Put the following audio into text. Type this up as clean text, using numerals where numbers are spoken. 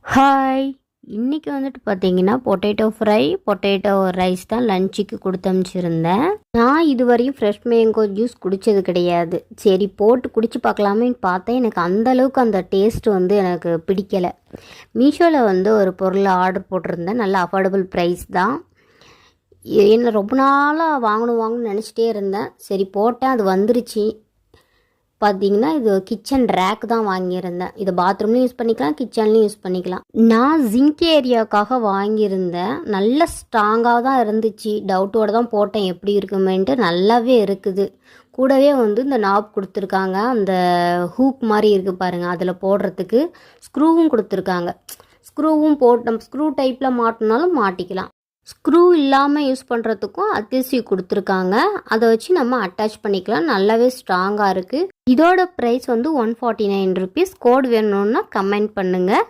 Hi! இன்னைக்கு வந்துட்டு பார்த்தீங்கன்னா, பொட்டேட்டோ ஃப்ரை, பொட்டேட்டோ ரைஸ் தான் லஞ்சுக்கு குடுத்து அனுப்பிச்சிருந்தேன். நான் இதுவரையும் ஃப்ரெஷ் மேங்கோ ஜூஸ் குடித்தது கிடையாது. சரி போட்டு குடிச்சு பார்க்கலாமேன்னு பார்த்தேன். எனக்கு அந்த அளவுக்கு அந்த டேஸ்ட் வந்து எனக்கு பிடிக்கல. மீஷோவில் வந்து ஒரு பொருள் ஆர்டர் போட்டிருந்தேன். நல்ல அஃபோர்டபுள் ப்ரைஸ் தான். என்ன ரொம்ப நாளாக வாங்கணும்னு நினச்சிட்டே இருந்தேன். சரி போட்டேன், அது வந்துருச்சு. பார்த்தீங்கன்னா இது கிச்சன் ரேக் தான் வாங்கியிருந்தேன். இதை பாத்ரூம்லையும் யூஸ் பண்ணிக்கலாம், கிச்சன்லையும் யூஸ் பண்ணிக்கலாம். நான் ஜிங்க் ஏரியாவுக்காக வாங்கியிருந்தேன். நல்ல ஸ்ட்ராங்காக தான் இருந்துச்சு. டவுட்டோடு தான் போட்டேன் எப்படி இருக்குமேன்ட்டு. நல்லாவே இருக்குது. கூடவே வந்து இந்த நாப் கொடுத்துருக்காங்க. அந்த ஹூக் மாதிரி இருக்குது பாருங்கள், அதில் போடுறதுக்கு ஸ்க்ரூவும் கொடுத்துருக்காங்க. ஸ்க்ரூவும் நம்ம ஸ்க்ரூ டைப்பில் மாட்டினாலும் மாட்டிக்கலாம். ஸ்க்ரூ இல்லாமல் யூஸ் பண்ணுறதுக்கும் அத்திசிவ் கொடுத்துருக்காங்க. அதை வச்சு நம்ம அட்டாச் பண்ணிக்கலாம். நல்லாவே ஸ்ட்ராங்காக இருக்குது. இதோட ப்ரைஸ் வந்து 149 ருபீஸ். கோட் வேணும்னா கமெண்ட் பண்ணுங்கள்.